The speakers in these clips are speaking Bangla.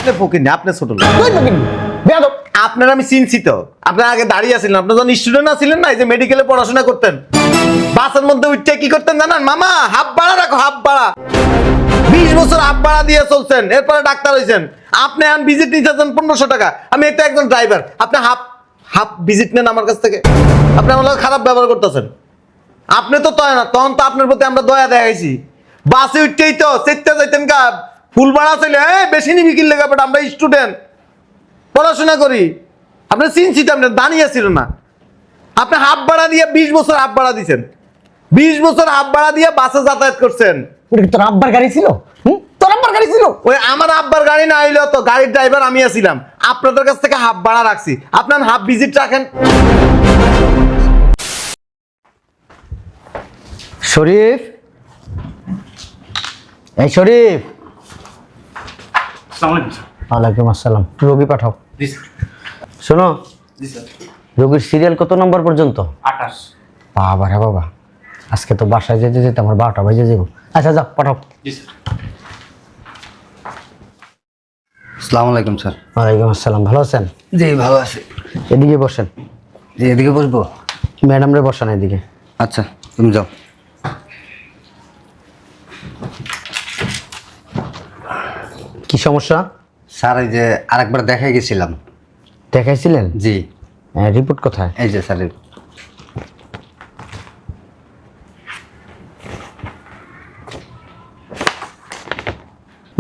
আপনি ফকির না, আপনি ছোট লোক। তুই ফকির বেয়াদব। আপনার আমি চিনছি তো, আপনার আগে দাঁড়িয়ে আছিলেন, আপনার যখন স্টুডেন্ট আছিলেন না, এই যে মেডিকেলে পড়াশোনা করতেন, বাসের মধ্যে উঠতে কি করতেন জানান? মামা হাফ ভাড়া রাখো, হাফ ভাড়া। 20 বছর হাফ ভাড়া দিয়ে চলছেন, এরপরে ডাক্তার হয়েছেন। আপনি এখন ভিজিট নিতেছেন 1500 টাকা। আমি একটা একজন ড্রাইভার, আপনি হাফ হাফ ভিজিট নেন আমার কাছ থেকে। আপনি আমার লগে খারাপ ব্যবহার করতেছেন। আপনি তো তয় না, তখন তো আপনার প্রতি আমরা দয়া দেখাইছি। বাসে উঠতেই তো চেতে যাইতেন কা ফুল ভাড়া চাইলে বেশি নিবি কিনলে বাট আমরা স্টুডেন্ট, পড়াশোনা করি। আপনি চিনছি তো, আপনার দাঁড়িয়ে ছিল না। আপনি হাফ ভাড়া দিয়ে 20 বছর হাফ ভাড়া দিয়েছেন, 20 বছর হাফ ভাড়া দিয়ে বাসে যাতায়াত করছেন। ওটা কি তোর আব্বার গাড়ি ছিল? তোর আব্বার গাড়ি ছিল? ওই আমার আব্বার গাড়ি না হইলেও তো গাড়ির ড্রাইভার আমি আছিলাম, আপনাদের কাছ থেকে হাফ ভাড়া রাখছি, আপনার হাফ ভিজিট রাখেন। শরীফ, এই শরীফ। আসসালামু আলাইকুম স্যার। ওয়ালাইকুম আসসালাম। রোগী পাঠাও। জি স্যার। শোনো, জি স্যার। রোগীর সিরিয়াল কত নম্বর পর্যন্ত? 28। বাবা রে বাবা, আজকে তো বাসায় যেতে যেতে আমার 12টা বাজে যাবো। আচ্ছা যাও, পাঠাও। জি স্যার। আসসালামু আলাইকুম স্যার। ওয়ালাইকুম আসসালাম। ভালো আছেন? জি ভালো আছি। এদিকে বসেন। জি এদিকে বসবো? ম্যাডাম রে বসান এদিকে। আচ্ছা তুমি যাও। কি সমস্যা? স্যার এই যে আরেকবার দেখাই গেছিলাম। দেখাইছিলেন? জি রিপোর্ট কোথায়? এই যে স্যার।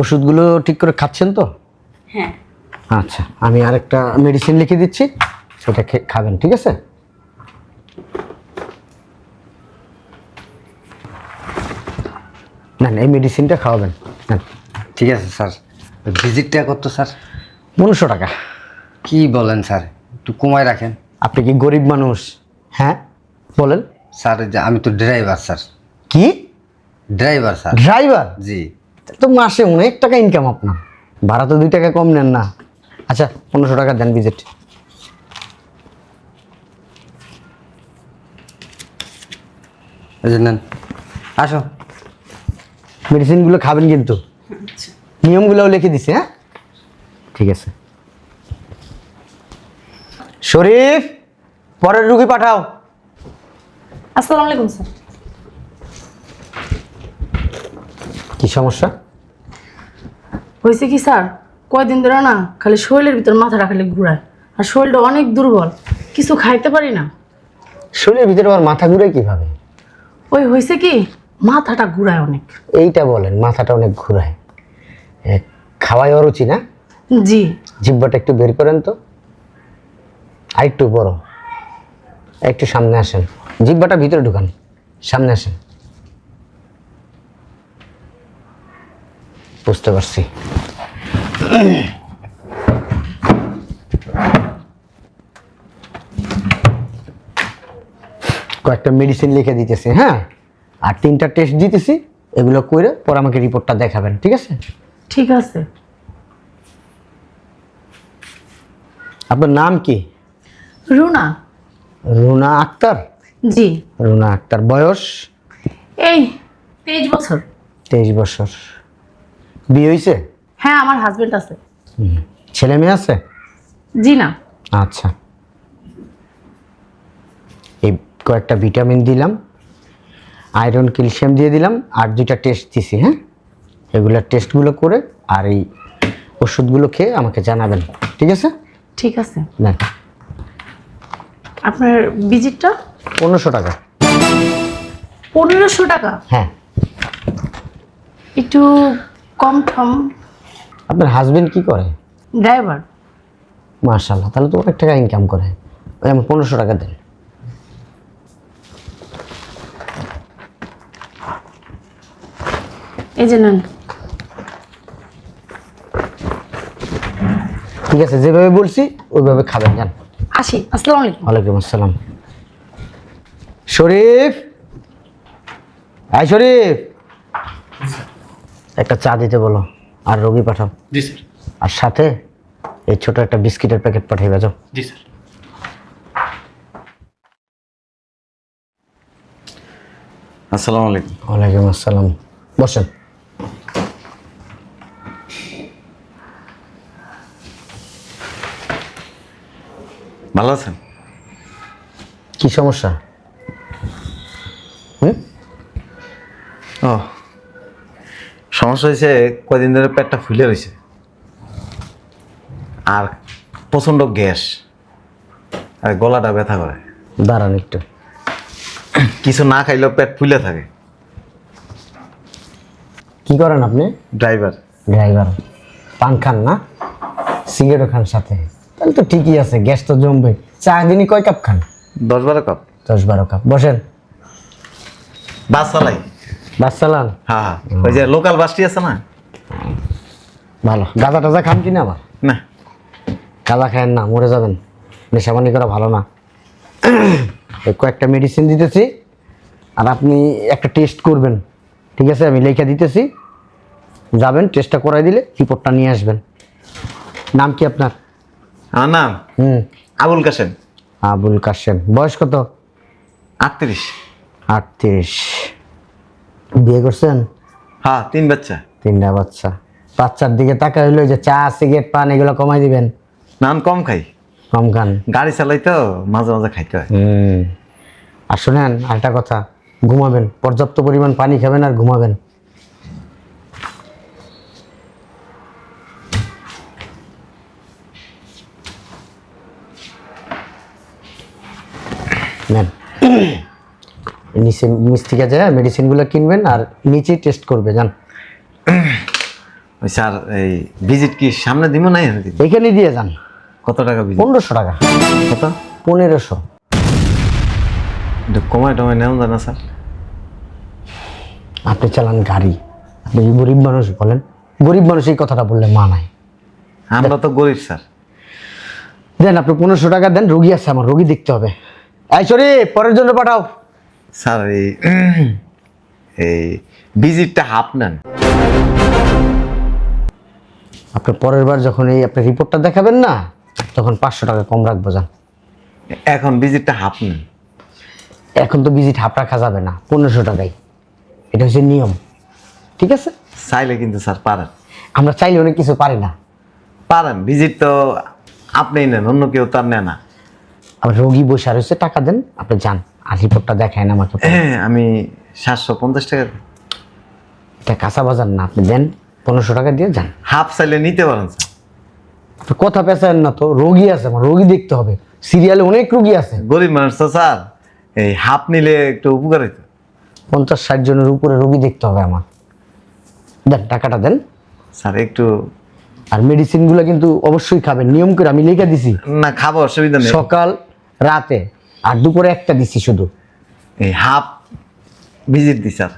ওষুধগুলো ঠিক করে খাচ্ছেন তো? হ্যাঁ। আচ্ছা, আমি আরেকটা মেডিসিন লিখে দিচ্ছি, সেটা খাবেন, ঠিক আছে? না এই মেডিসিনটা খাওয়াবেন। নেন। ঠিক আছে স্যার। ভিজিটটা কত স্যার? 1500 টাকা। কি বলেন স্যার, একটু কমায় রাখেন। আপনি কি গরিব মানুষ? হ্যাঁ বলেন। স্যার এই যে আমি তো ড্রাইভার স্যার। কি ড্রাইভার স্যার। ড্রাইভার? জি। তো মাসে অনেক টাকা ইনকাম আপনার, ভাড়া তো 2 টাকা কম নেন না। আচ্ছা 1500 টাকা দেন ভিজিট। এই যে নেন, আসো। মেডিসিনগুলো খাবেন কিন্তু, নিয়মগুলোও লিখে দিছি। হ্যাঁ ঠিক আছে। শরীফ, পরের রুগী পাঠাও। আসসালামু আলাইকুম স্যার। কি সমস্যা? হয়েছে কি স্যার, কয়দিন ধরে না খালি শরীরের ভিতর মাথাটা খালি ঘুরায়, আর শরীরটা অনেক দুর্বল, কিছু খাইতে পারি না। শরীরের ভিতরে আমার মাথা ঘুরে কিভাবে? ওই হয়েছে কি, মাথাটা ঘুরায় অনেক। এইটা বলেন, মাথাটা অনেক ঘুরায়। খাওয়াই অরুচি না? জি। জিহ্বাটা একটু বের করেন তো, আর একটু বড়, একটু সামনে আসেন। জিহ্বাটা ভিতরে ঢুকান, সামনে আসেন। বুঝতে পারছি। কয়েকটা মেডিসিন লিখে দিতেছি, হ্যাঁ, আর 3টা টেস্ট দিতেছি, এগুলো করে পরে আমাকে রিপোর্টটা দেখাবেন, ঠিক আছে? ঠিক আছে। আপনার নাম কি? রুনা। রুনা আক্তার? জি। রুনা আক্তার। বয়স? এই 23 বছর। 23 বছর। বিয়ে হয়েছে? হ্যাঁ, আমার হাজবেন্ড আছে। ছেলে মেয়ে আছে? জি না। আচ্ছা, এই কয়েকটা ভিটামিন দিলাম, আয়রন ক্যালসিয়াম দিয়ে দিলাম, আর 2টা টেস্ট দিছি। হ্যাঁ, এগুলোর টেস্টগুলো করে আর এই ওষুধগুলো খেয়ে আমাকে জানাবেন, ঠিক আছে? ঠিক আছে। না, আপনার ভিজিটটা 1500 টাকা। 1500 টাকা? হ্যাঁ। একটু কম ঠম। আপনার হাজবেন্ড কি করে? ড্রাইভার। মাশাআল্লাহ, তাহলে তো অনেক টাকা ইনকাম করে। ওই আমার 1500 টাকা দেন। এই যে নেন। ঠিক আছে, যেভাবে বলছি ওইভাবে খাবেন, যান। আসি। আসসালামু আলাইকুম। ওয়ালাইকুম আসসালাম। শরীফ, আয় শরীফ, একটা চা দিতে বলো, আর রোগী পাঠাও। জি স্যার। আর সাথে এই ছোট একটা বিস্কিটের প্যাকেট পাঠাইবা, যাও। জি স্যার। আসসালামু আলাইকুম। ওয়ালাইকুম আসসালাম। বসেন। ভালো আছেন? কি সমস্যা? হুম? ও, সমস্যা হয়েছে কয়দিন ধরে পেটটা ফুলে রয়েছে আর প্রচণ্ড গ্যাস আর গলাটা ব্যথা করে। দাঁড়ান একটু। কিছু না খাইলেও পেট ফুলে থাকে। কি করেন আপনি? ড্রাইভার। ড্রাইভার। পান খান না, সিগারেটও খান সাথে, তাহলে তো ঠিকই আছে, গ্যাস তো জমবে। চা দিনই কয় কাপ খান? 10-12 কাপ। 10-12 কাপ। বসেন। বাস চালাই। বাস চালান? হ্যাঁ হ্যাঁ, ওই যে লোকাল বাসটি আছে না। ভালো। গাঁজা টাজা খান কিনা? আবার না, গাঁজা খায়েন না, মরে যাবেন। নেশাবানি করা ভালো না। এই কয়েকটা মেডিসিন দিতেছি, আর আপনি একটা টেস্ট করবেন, ঠিক আছে? আমি লেখা দিতেছি, যাবেন টেস্টটা করাই দিলে রিপোর্টটা নিয়ে আসবেন। নাম কি আপনার? আমার নাম আবুল কাশেম। আবুল কাশেম। বয়স কত? 38। 38। বিয়ে করছেন? হ্যাঁ, 3 বাচ্চা। 3টা বাচ্চা। বাচ্চার দিকে তাকা হইলো যে চা সিগারেট পান এগুলো কমাই দিবেন। নান কম খাই, কম খান। গাড়ি চালাই তো মাঝে মাঝে খাইতে হয়। আর শোনেন আরেকটা কথা, ঘুমাবেন, পর্যাপ্ত পরিমাণ পানি খাবেন আর ঘুমাবেন। নেন। নিচ থেকে যায় মেডিসিনগুলো কিনবেন আর নিচেই টেস্ট করবে, যান। ওই স্যার, এই ভিজিট কি সামনে দিব না? এইখানে দিয়ে যান। কত টাকা ভিজিট? 1500 টাকা। কত? 1500। একটু কমায় টমায় নেওয়া যায় না স্যার? আপনি চালান গাড়ি, আপনি কি গরিব মানুষ? বলেন, গরিব মানুষ এই কথাটা বললে মানায়? আমরা তো গরিব স্যার। দেন, আপনি 1500 টাকা দেন, রোগী আছে আমার, রোগী দেখতে হবে। এই সরি, পরের জন্য পাঠাও। স্যার, এই ভিজিটটা হাফ নেন। আপনি পরের বার যখন এই আপনি রিপোর্টটা দেখাবেন না, তখন 500 টাকা কম রাখবো, যান। এখন ভিজিটটা হাফ নেন। এখন তো ভিজিট হাফ রাখা যাবে না, 1500 টাকাই, এটা হচ্ছে নিয়ম, ঠিক আছে? চাইলে কিন্তু স্যার পারেন। আমরা চাইলে অনেক কিছু পারি না। পারেন, ভিজিট তো আপনিই নেন, অন্য কেউ তো আর নেয় না। আবার রোগী বসে রয়েছে, টাকা দেন, আপনি যান, আর রিপোর্টটা দেখায় না আমাকে। হ্যাঁ, আমি 750 টাকা। এটা কাঁচা বাজার না, আপনি দেন 1500 টাকা দিয়ে যান। হাফ চাইলে নিতে পারেন স্যার। আপনি কথা পেঁচায়েন না তো, রোগী আছে আমার, রোগী দেখতে হবে, সিরিয়ালে অনেক রোগী আছে। গরিব মানুষ তো স্যার, এই হাফ নিলে একটু উপকার হইতো। 50-60 জনের উপরে রোগী দেখতে হবে আমার। দেন, টাকাটা দেন। স্যার একটু। আর মেডিসিনগুলো কিন্তু অবশ্যই খাবেন, নিয়ম করে আমি লিখে দিছি। না, খাবো, অসুবিধা নেই। সকাল, রাতে আর দুপুরে একটা দিছি শুধু। এই হাফ ভিজিট দি স্যার।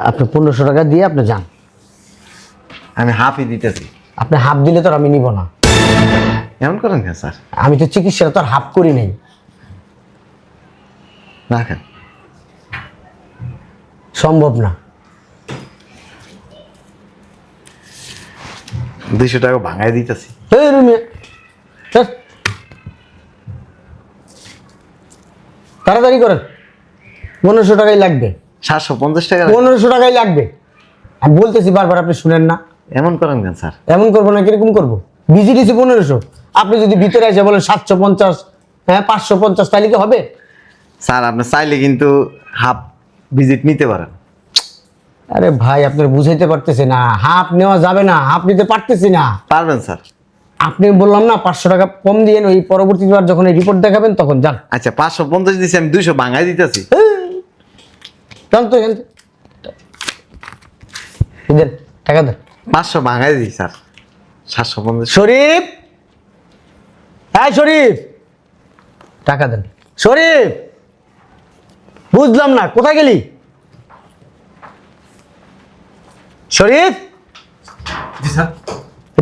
আপনি 1500 টাকা দিয়ে আপনি যান। আমি হাফই দিতেছি। আপনি হাফ দিলে তো আর আমি নিব না। এমন করেন কেন স্যার? আমি তো চিকিৎসা তো আর হাফ করি নাই। রাখেন। সম্ভব না। 200 টাকা ভাঙাই দিতেছি। এই রুমে তাড়াতাড়ি করেন, 1500 টাকাই লাগবে। 750 টাকা। 1500 টাকাই লাগবে, আমি বলতেছি বারবার, আপনি শুনেন না। এমন করেন কেন স্যার? এমন করবো না, কিরকম করবো? বিজি দিছি 1500, আপনি যদি ভিতরে এসে বলেন 750, হ্যাঁ 550, তাহলে কি হবে? স্যার, আপনি চাইলে কিন্তু হাফ ভিজিট নিতে পারেন। আরে ভাই, আপনার বুঝাইতে পারতেছি না, হাফ নেওয়া যাবে না, হাফ নিতে পারতেছি না। পারবেন স্যার। আপনি বললাম না 500 টাকা কম দিয়ে, ওই পরবর্তীবার যখন এই রিপোর্ট দেখাবেন তখন যান। আচ্ছা, 550 দিছি, আমি 200 ভাঙাই দিতেছি। যান তো এখান থেকে। দেন, টাকা দেন। 500 ভাঙাই দিই স্যার। 750। শরীফ, হ্যাঁ শরীফ, টাকা দেন। শরীফ, বুঝলাম না, কোথায় গেলি? শরীফ, জি স্যার।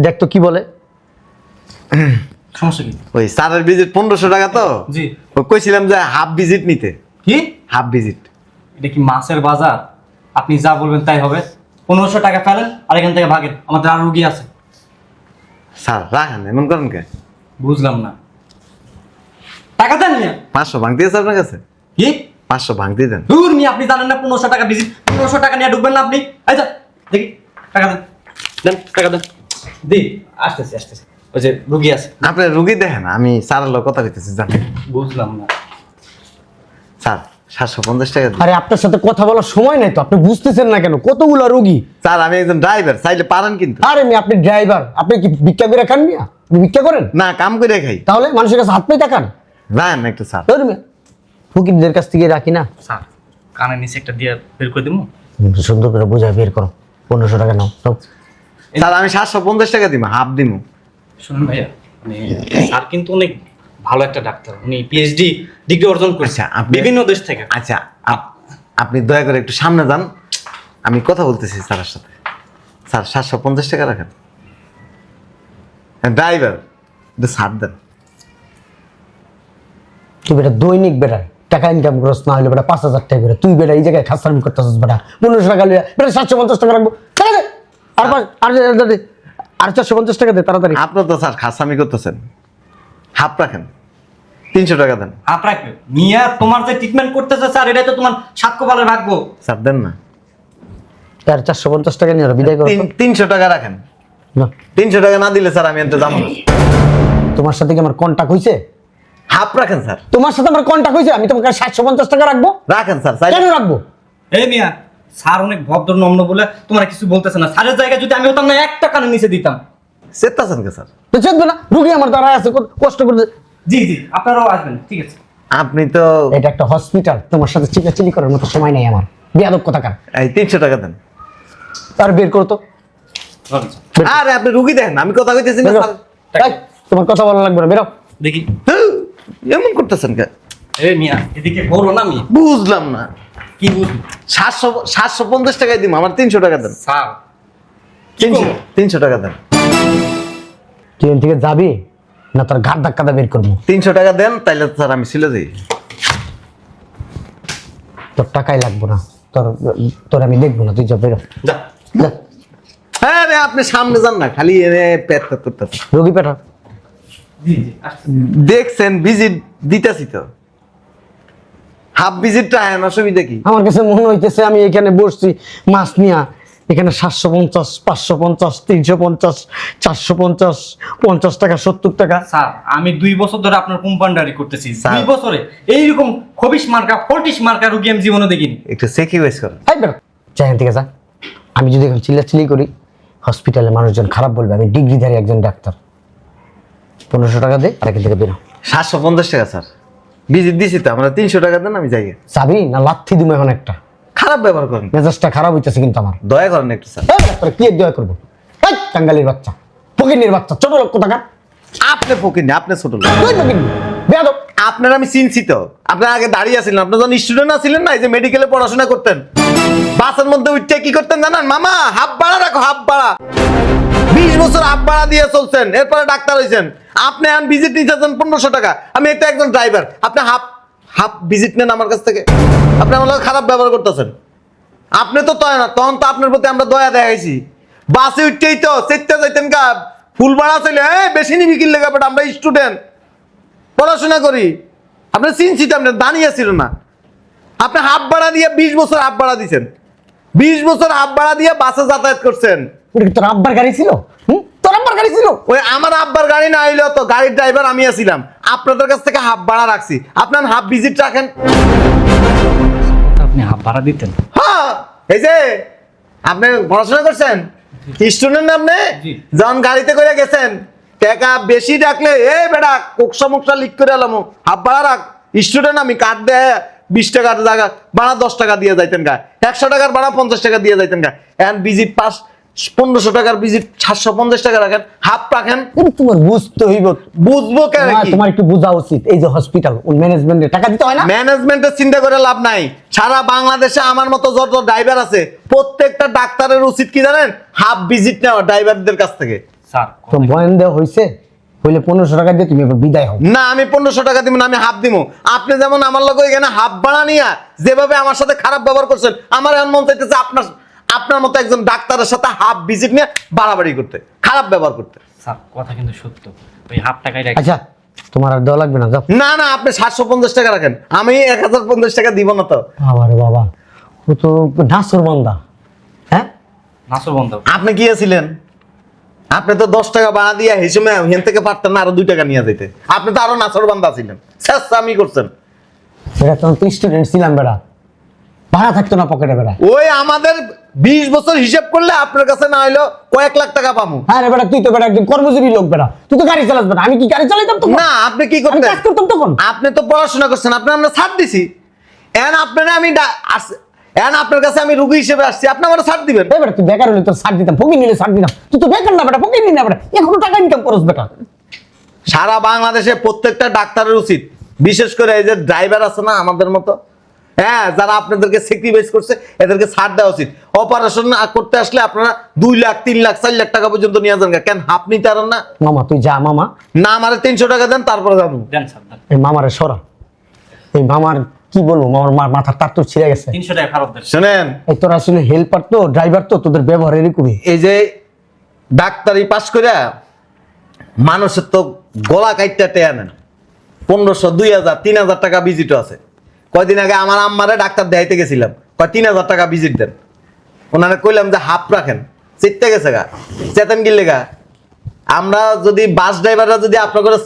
দেখ তো কি বলে। সমস্যা কি? ওই স্যারের ভিজিট 1500 টাকা তো। জি। ও কইছিলাম যে হাফ ভিজিট নিতে। কি? Half visit. এটা কি মাছের বাজার? আপনি যা বলবেন তাই হবে। 1500 টাকা ফেলেন আর এখান থেকে ভাগেন, আমাদের আর রুগী আছে। স্যার রাখেন, এমন করেন কে? বুঝলাম না, টাকা দেন মিয়া। 500 ভাঙতে আছে আপনার কাছে? কি? 500 ভাঙতে দেন। দূর মিয়া, আপনি জানেন না 1500 টাকা ভিজিট? 1500 টাকা নিয়ে ঢুকবেন না আপনি? এই যা দেখি, টাকা দেন, দেন টাকা দেন। দি, আসতেছি আসতেছি। ওই যে রুগী আছে। আপনি রুগী দেখেন, আমি স্যারের লোক কথা কইতেছি জানেন। বুঝলাম না স্যার 750 টাকা দিন। আরে আপনার সাথে কথা বলার সময় নাই তো, আপনি বুঝতেছেন না কেন? কতগুলো রোগী। স্যার আমি একজন ড্রাইভার, চাইলে পারেন কিন্তু। আরে আপনি ড্রাইভার, আপনি কি ভিক্ষা করে খান মিয়া? আপনি ভিক্ষা করেন? না, কাম করে খাই। তাহলে মানুষের কাছে হাত পেয়ে টাকান? যান একটু স্যার। ফকিরদের কাছ থেকে রাখি না। স্যার, কানের নিচে একটা দিয়ে বের করে দিব। সুন্দর করে বোঝায় বের করো। 1500 টাকা নাও। নাও। স্যার আমি 750 টাকা দিব, হাফ দিব। শুনুন ভাইয়া, মানে স্যার কিন্তু অনেক ভালো একটা ডাক্তার, উনি পিএইচডি ডিগ্রি অর্জন করেছে আচ্ছা, আপনি- বিভিন্ন দেশ থেকে। আচ্ছা আপনি দয়া করে একটু সামনে যান, আমি কথা বলতেছি স্যারের সাথে। স্যার 750 টাকা রাখেন। ড্রাইভার ছাড় দেন। তুই বেটা দৈনিক বেটা টাকা ইনকাম করস, না হলে বেটা 5000 টাকা করে। তুই বেটা এই জায়গায় খাসামি করতেছিস বেটা। 1500 টাকা লিয়া বেটা 750 টাকা রাখবো। টাকা দে। আর 450 টাকা দে তাড়াতাড়ি। আপনার তো স্যার খাসামি করতেছেন, হাফ রাখেন। 300 টাকা দেন। হাফ রাখবে মিয়া, তোমার যে ট্রিটমেন্ট করতেছে স্যার, এটাই তো তোমার সাত কপালের ভাগ্য। স্যার দেন না। আর 450 টাকা নিয়ে বিদায় করো তো। 300 টাকা রাখেন। না, 300 টাকা না দিলে স্যার আমি এনতে যাবো না। তোমার সাথে কি আমার কন্টাক্ট হইছে? হাফ রাখেন স্যার। তোমার সাথে আমার কন্টাক্ট হইছে? আমি তোমাকে 750 টাকা রাখবো? রাখেন স্যার। কেন রাখবো? এই মিয়া, স্যার অনেক ভদ্র নম্র বলে তোমার কিছু বলতেছে না। স্যারের জায়গায় যদি আমি হতাম না, একটা কানের নিচে দিতাম। সেটাছেন কে স্যার? তো চেতবে না, রুগী আমার দাঁড়ায় আছে, কষ্ট করে। জি জি, আপনারাও আসবেন, ঠিক আছে। আপনি তো এটা একটা হসপিটাল, তোমার সাথে চিকাচিলি করার মতো সময় নেই আমার। বেয়াদব কথাকার। এই 300 টাকা দেন। আর বের করো তো। চলেন, স্যার। আরে আপনি রুগী দেখেন, আমি কথা কইতেছি না বেরো। স্যার। এই, তোমার কথা ভালো লাগবে না, বেরো। দেখি। হ্যাঁ, এমন করতেছেন কে? এই মিয়া, এদিকে বলো না আমি বুঝলাম না। কি বুঝলি 750 টাকায় দিব, আমার 300 টাকা দেন। স্যার। 300 টাকা দেন। তুই এখান থেকে যাবি না তোর ঘাট ধাক্কাটা বের করবো? 300 টাকা দেন, তাইলে স্যার আমি ছিলে যাই। তোর টাকাই লাগবো না, তোর তোর আমি দেখবো না, তুই যা বেরো। যা। যা। হ্যাঁ রে, আপনি সামনে যান না, খালি এনে পেট করতেছেন। রোগী পেটা। জি জি, আসছি। দেখছেন ভিজিট দিতেছি তো, হাফ ভিজিটটা হয় না, অসুবিধা কি? আমার কাছে মনে হইতেছে আমি এখানে বসছি মাছ নিয়া, এখানে 750, 550, 350, 450, 50 টাকা, 70 টাকা। স্যার, আমি 2 বছর ধরে আপনার কোম্পান্ডারি করতেছি। স্যার। 2 বছরে এইরকম খবিশ মার্কা, ফটিশ মার্কা রুগী আমি জীবনে দেখিনি। একটু সেক্রিফাইস করেন। এই বেরো, যা এখান থেকে যা। আমি যদি এখন চিল্লাচিল্লি করি, হসপিটালে মানুষজন খারাপ বলবে আমি ডিগ্রিধারী একজন ডাক্তার। 1500 টাকা দে, আর এখান থেকে বেরো। 750 টাকা স্যার, ভিজিট দিছি তো, আমরা 300 টাকা দেন, আমি যাই। যাবি না লাথি দিবো এখন একটা? খারাপ ব্যবহার করেন, মেজাজটা খারাপ হইতেছে কিন্তু আমার। দয়া করেন একটু স্যার। এই বেটা, তোরা কি দয়া করবো? এই কাঙ্গালির বাচ্চা, ফকিন্নির বাচ্চা, ছোট লোক কোথাকার। আপনি ফকির না, আপনি ছোট লোক। তুই ফকিন্নি, বেয়াদব। আপনার আমি চিনছি তো, আপনার আগে দাঁড়িয়ে আছিলেন, আপনার যখন স্টুডেন্ট আছিলেন না, এই যে মেডিকেলে পড়াশোনা করতেন, বাসের মধ্যে উঠতে কি করতেন জানেন? মামা হাফ ভাড়া রাখো, হাফ ভাড়া। 20 বছর হাফ ভাড়া দিয়ে চলছেন, এরপরে ডাক্তার হয়েছেন। আপনি এখন ভিজিট নিতেছেন 1500 টাকা। আমি এটা একজন ড্রাইভার, আপনি হাফ হাফ ভিজিট নেন আমার কাছ থেকে। আপনি আমার লগে খারাপ ব্যবহার করতেছেন। আপনি তো তয় না, তখন তো আপনার প্রতি আমরা দয়া দেখাইছি। বাসে উঠতেই তো চেতে যাইতেন গা, ফুল ভাড়া চাইলে বেশি নিবি কিনলে গা, বাট আমরা স্টুডেন্ট, পড়াশোনা করি। আপনি চিনছি তো, আপনার দাঁড়িয়ে ছিল না। আপনি হাফ ভাড়া দিয়ে 20 বছর হাফ ভাড়া দিচ্ছেন, 20 বছর হাফ ভাড়া দিয়ে বাসে যাতায়াত করছেন। ওটা কি তোর আব্বার গাড়ি ছিল? তোর আব্বার গাড়ি ছিল? ওই আমার আব্বার গাড়ি না হইলেও তো গাড়ির ড্রাইভার আমি আছিলাম, আপনাদের কাছ থেকে হাফ ভাড়া রাখছি। আপনার হাফ ভিজিট রাখেন। আপনি হাফ ভাড়া দিতেন? হ্যাঁ, এই যে আপনি পড়াশোনা করছেন, স্টুডেন্ট আপনি, জি। যখন গাড়িতে করে গেছেন, টাকা বেশি ডাকলে এই বেটা কোকসা মুকসা লিক করে এলাম, হাফ ভাড়া রাখ। স্টুডেন্ট আমি, কার্ড দেয় 20 টাকার জায়গা ভাড়া 10 টাকা দিয়ে যাইতেন গা, 100 টাকার ভাড়া 50 টাকা দিয়ে যাইতেন গা। এখন ভিজিট পাস 1500 টাকার ভিজিট 750 টাকা রাখেন, হাফ রাখেন। কিন্তু তোমার বুঝতে হইব। বুঝবো কেন কি? তোমার একটু বোঝা উচিত, এই যে হসপিটাল ম্যানেজমেন্টে টাকা দিতে হয় না? ম্যানেজমেন্টের চিন্তা করে লাভ নাই। সারা বাংলাদেশে আমার মতো যত ড্রাইভার আছে, প্রত্যেকটা ডাক্তারের উচিত কি জানেন? হাফ ভিজিট নেওয়া ড্রাইভারদের কাছ থেকে। স্যার, তো বয়ান দেওয়া হয়েছে, হইলে 1500 টাকা দিয়ে তুমি এবার বিদায় হও। না, আমি 1500 টাকা দিব না, আমি হাফ দিব। আপনি যেমন আমার লোক এখানে হাফ ভাড়া নিয়ে যেভাবে আমার সাথে খারাপ ব্যবহার করছেন, আমার এমন মন চাইতেছে আপনার মতো একজন ডাক্তারের সাথে হাফ ভিজিট নিয়ে বাড়াবাড়ি করতে, খারাপ ব্যবহার করতে। স্যার কথা কিন্তু সত্য, ওই হাফ টাকাই রাখি। আচ্ছা, তোমার আর দেওয়া লাগবে না, যাও। না না, আপনি 750 টাকা রাখেন, আমি 1050 টাকা দিব না তো। আরে বাবা, ও তো নাসর বান্দা। হ্যাঁ, নাসর বন্ধ। আপনি কি ছিলেন? আপনি তো 10 টাকা ভাড়া দিয়ে হিসেবে হেন থেকে পারতেন না আরো 2 টাকা নিয়ে যেতে। আপনি তো আরো নাছর বান্দা ছিলেন, আমি করছেন। বেটা তখন তো স্টুডেন্ট ছিলাম বেটা, ভাড়া থাকতো না পকেটে বেটা। ওই আমাদের 20 বছর হিসাব করলে আপনার কাছে না হইলো কয়েক লাখ টাকা পাবো। আরে বেটা তুই তো বেটা একজন কর্মজীবী লোক বেটা, তুই তো গাড়ি চালাস বেটা, আমি কি গাড়ি চালাইতাম তখন? না আপনি কি আমি করতেন? কাজ করতাম তখন। আপনি তো পড়াশোনা করছেন, আপনি আমরা ছাড় দিছি। এখন আপনারা আমি এখন আপনার কাছে আমি রুগী হিসেবে আসছি, আপনি আমার ছাড় দিবেন। এই বেটা তুই বেকার হলে তোর ছাড় দিতাম, ফকির নিলে ছাড় দিতাম। তুই তো বেকার না বেটা, ফকির নিলে না বেটা, এখনো টাকা ইনকাম করস বেটা। সারা বাংলাদেশে প্রত্যেকটা ডাক্তারের উচিত, বিশেষ করে এই যে ড্রাইভার আছে না আমাদের মতো, হ্যাঁ, যারা আপনাদেরকে স্যাক্রিফাইস করছে এদেরকে ছাড় দেওয়া উচিত। অপারেশন করতে আসলে আপনারা 2 লাখ 3 লাখ 4 লাখ টাকা পর্যন্ত নিয়ে যান, কেন আপনি তারেন না? মামা তুই যা মামা, না আমারে 300 টাকা দেন তারপরে যাবো। দেন স্যার দেন। এই মামারে সরা, এই মামার কি বলবো, মামার মাথার তার তো ছিঁড়ে গেছে। 300 টাকা ফেরত দেন। শোনেন, এই তোরা আসলে হেল্পার তো, ড্রাইভার তো, তোদের ব্যবহার এরকমই। এই যে ডাক্তারি পাস করে মানুষের তো গলা কাইটটা টেয়া নেন, 1500 2000 3000 টাকা ভিজিটও আছে। কয়দিন আগে আমার আম্মারে ডাক্তার দেখাইতে গেছিলাম, কয় 3000 টাকা ভিজিট দেন। ওনারা কইলাম যে হাফ রাখেন, চিত্তে গেছে গা, চেতন গিলে গা। আমরা যদি বাস ড্রাইভাররা যদি আপনার করে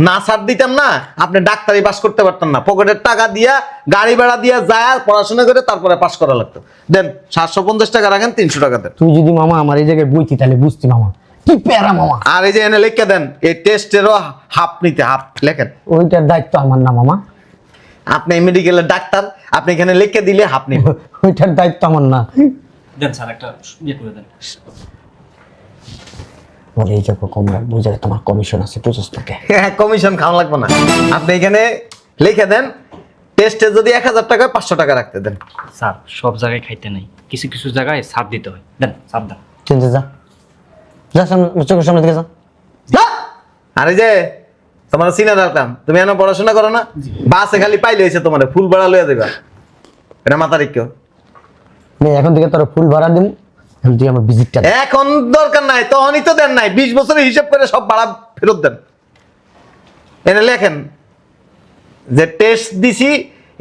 না ছাড় দিতাম না, আপনি ডাক্তারি পাস করতে পারতেন না। পকেটের টাকা দিয়া গাড়ি ভাড়া দিয়া যায় পড়াশোনা করে তারপরে পাস করা লাগতো। দেন 750 টাকা রাখেন, 300 টাকা দেন। তুই যদি মামা আমার এই জায়গায় বইতি তাহলে বুঝতি মামা কি প্যারা মামা। আর এই যে এনে লিখে দেন, এই টেস্টেরও হাফ নিতে, হাফ লেখেন। ওইটার দায়িত্ব আমার না মামা, আপনি মেডিকেলের ডাক্তার, আপনি এখানে লিখে দিলে হাফ নিব। ওইটার দায়িত্ব আমার না। দেন স্যার একটা ইয়ে করে দেন। বলে এই জায়গা কম রাখবো, যে তোমার কমিশন আছে বুঝোস তোকে। কমিশন খাওয়া লাগবে না, আপনি এখানে লিখে দেন টেস্টে যদি 1000 টাকা 500 টাকা রাখতে দেন। স্যার সব জায়গায় খাইতে নাই, কিছু কিছু জায়গায় ছাড় দিতে হয়। দেন ছাড় দেন। চিনতে যা, যা সামনে, চোখের সামনে দিকে যা। যা। আর এই যে তোমার সিনিয়র রাখলাম, তুমি এনে পড়াশোনা করো না, বাসে খালি পাইলে হয়েছে তোমার ফুল ভাড়া লইয়া দেবা, এটা মাথা রেখো। নে এখন থেকে তোর ফুল ভাড়া দিম, এখন তুই আমার ভিজিটটা দে। এখন দরকার নাই, তখনই তো দেন নাই, 20 বছরের হিসাব করে সব ভাড়া ফেরত দেন। এনে লেখেন যে টেস্ট দিছি,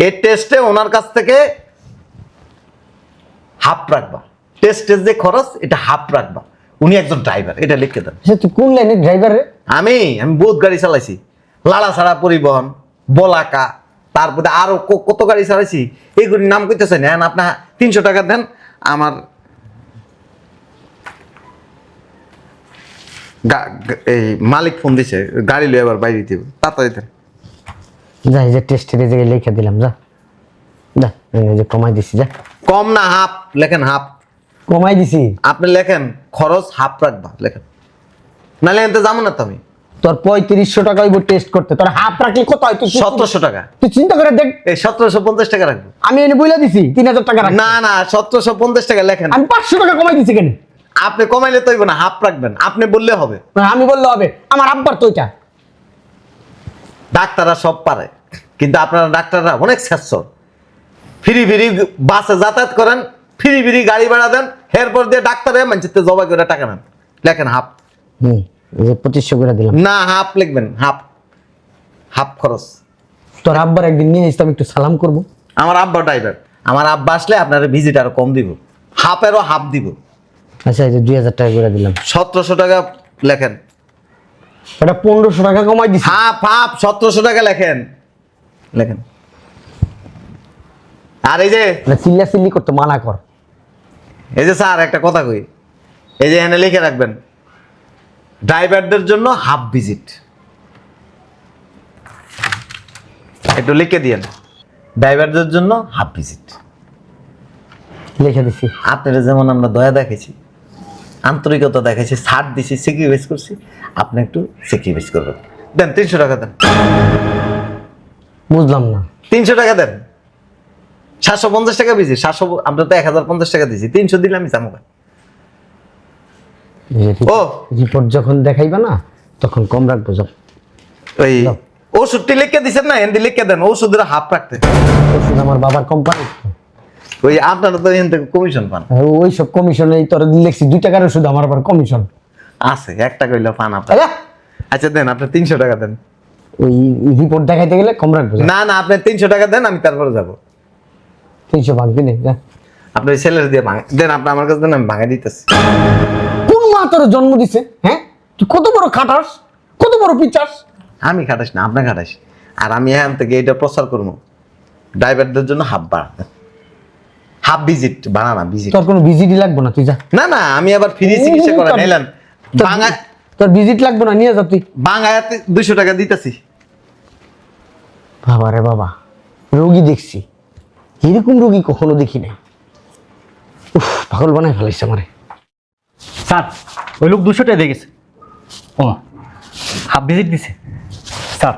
এই টেস্টে ওনার কাছ থেকে হাফ রাখবা, টেস্টের যে খরচ এটা হাফ রাখবা, উনি একজন ড্রাইভার, এটা লিখে দেন। সে তুই কোন লাইনের ড্রাইভার রে? আমি বহুত গাড়ি চালাইছি, লাড়াছাড়া পরিবহন, বলাকা, তারপরে আরো কত গাড়ি চালাইছি, এইগুলির নাম কইতেছেন। হ্যাঁ, আপনার 300 টাকা দেন। আমার এই মালিক ফোন দিছে, গাড়ি লয়ে আবার বাইরে দিব, তাড়াতাড়ি দেন। যা, এই যে টেস্টের এই জায়গায় লিখে দিলাম, যা যা, এই যে কমাই দিছি, যা। কম না, হাফ লেখেন, হাফ। কমাই দিছি। আপনি লেখেন খরচ হাফ রাখবা, লেখেন, নাহলে এনতে যাবো না তো আমি। তোর 3500 টাকা হইব টেস্ট করতে, তোর হাফ রাখলে কত হয়? তুই 1700 টাকা। তুই চিন্তা করে দেখ, এই 1750 টাকা রাখবো। আমি এনে বইলা দিছি 3000 টাকা রাখ। না না, 1750 টাকা লেখেন। আমি 500 টাকা কমাই দিছি কেন? আপনি কমাইলে তো হইব না, হাফ রাখবেন, আপনি বললে হবে। না, আমি বললে হবে, আমার আব্বার তো ওইটা। ডাক্তাররা সব পারে, কিন্তু আপনারা ডাক্তাররা অনেক শ্রেষ্ঠ। ফ্রি ফ্রি বাসে যাতায়াত করেন, ফ্রি ফ্রি গাড়ি ভাড়া দেন, এরপর দিয়ে ডাক্তারে মানচিত্রে জবাই করে টাকা নেন। লেখেন হাফ। এই যে 2500 করে দিলাম। না, হাফ লিখবেন, হাফ, হাফ খরচ। তোর আব্বার একদিন নিয়ে আসতে, আমি একটু সালাম করব। আমার আব্বা ড্রাইভার, আমার আব্বা আসলে আপনার ভিজিট আরো কম দিব, হাফেরও হাফ দিব। আচ্ছা, এই যে 2000 টাকা করে দিলাম। 1700 টাকা লেখেন। এটা 1500 টাকা কমাই দিছি। হাফ হাফ 1700 টাকা লেখেন, লেখেন। আর এই যে চিল্লা চিল্লি করতে মানা কর। এই যে স্যার একটা কথা কই, এই যে এখানে লিখে রাখবেন ড্রাইভারদের জন্য হাফ ভিজিট, একটু লিখে দিয়েন, ড্রাইভারদের জন্য হাফ ভিজিট। লিখে দিছি। আপনারা যেমন আমরা দয়া দেখেছি, আন্তরিকতা দেখেছি, ছাড় দিছি, স্যাক্রিফাইস করছি, আপনি একটু স্যাক্রিফাইস করবেন। দেন 300 টাকা দেন। বুঝলাম না। 300 টাকা দেন। 750 টাকা ভিজিট, 700, আমরা তো 1050 টাকা দিয়েছি, 300 দিলে আমি জামুকা। ও রিপোর্ট যখন দেখাইবা না তখন কম রাখবো। যখন ওই ওষুধটি লিখে দিচ্ছেন না, হিন্দি লিখে দেন, ওষুধের হাফ রাখতে। ওষুধ আমার বাবার কোম্পানি, ওই আপনারা তো এখান থেকে কমিশন পান। ওই সব কমিশনে তোর লিখছি 2 টাকার ওষুধ, আমার আবার কমিশন আছে, 1 টাকা হইলে পান আপনার। আচ্ছা দেন, আপনি 300 টাকা দেন। ওই রিপোর্ট দেখাইতে গেলে কম রাখবো। না না, আপনি 300 টাকা দেন, আমি তারপরে যাবো। 300 ভাঙবি না। আপনি ছেলের দিয়ে ভাঙে দেন, আপনি আমার কাছে দেন, আমি ভাঙে দিতেছি। কোন মা তোর জন্ম দিছে, হ্যাঁ? তুই কত বড় খাটাস, কত বড় পিচাস। আমি খাটাস না, আপনি খাটাস। আর আমি এখান থেকে এটা প্রচার করবো, ড্রাইভারদের জন্য হাফ ভাড়া, হাফ ভিজিট ভাড়া না, ভিজিট। তোর কোনো ভিজিটই লাগবে না, তুই যা। না না, আমি আবার ফ্রি চিকিৎসা করে নিলাম। বাঙায় তোর ভিজিট লাগবে না, নিয়ে যা তুই। বাঙায়াতে 200 টাকা দিতেছি। বাবা রে বাবা, রোগী দেখছি, এরকম রোগী কখনো দেখি নাই। উফ, পাগল বানায় ফেলাইছে আমারে। স্যার ওই লোক 200 টাকা দিয়ে গেছে। ও হাফ ভিজিট দিছে। স্যার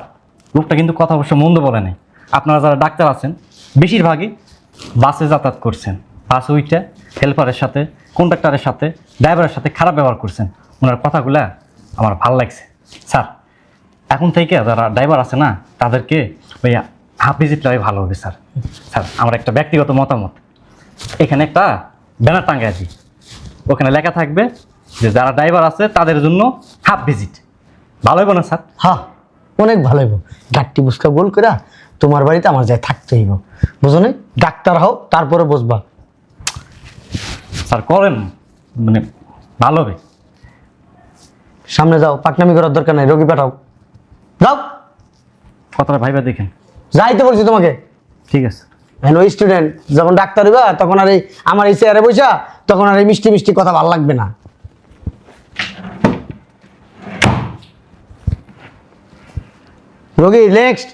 লোকটা কিন্তু কথা অবশ্য মন্দ বলে নাই। আপনারা যারা ডাক্তার আছেন বেশিরভাগই বাসে যাতায়াত করছেন, বাসে উইটা হেল্পারের সাথে, কন্ডাক্টরের সাথে, ড্রাইভারের সাথে খারাপ ব্যবহার করছেন। ওনার কথাগুলা আমার ভালো লাগছে। স্যার এখন থেকে যারা ড্রাইভার আছে না, তাদেরকে ওই হাফ ভিজিটটাই ভালো হবে। স্যার স্যার আমার একটা ব্যক্তিগত মতামত, এখানে একটা ব্যানার টাঙ্গাই দিই, ওখানে লেখা থাকবে যে যারা ড্রাইভার আছে তাদের জন্য হাফ ভিজিট। ভালো হবে না স্যার? হ্যাঁ, অনেক ভালো হইব। গাট্টি বুসকা গোল করে তোমার বাড়িতে আমার যায় থাকতে হইব, বুঝো না? ডাক্তার হও, তারপরে বসবা। স্যার করেন, মানে ভালো হবে। সামনে যাও, পাকনামি করার দরকার নাই, রোগী পাঠাও, যাও। কথাটা ভাইবা দেখেন। যাইতে বলছি তোমাকে। ঠিক আছে। ওই স্টুডেন্ট যখন ডাক্তার হইবা তখন আর এই আমার এই চেয়ারে বসা তখন আর এই মিষ্টি মিষ্টি কথা ভালো লাগবে না। রোগী নেক্সট।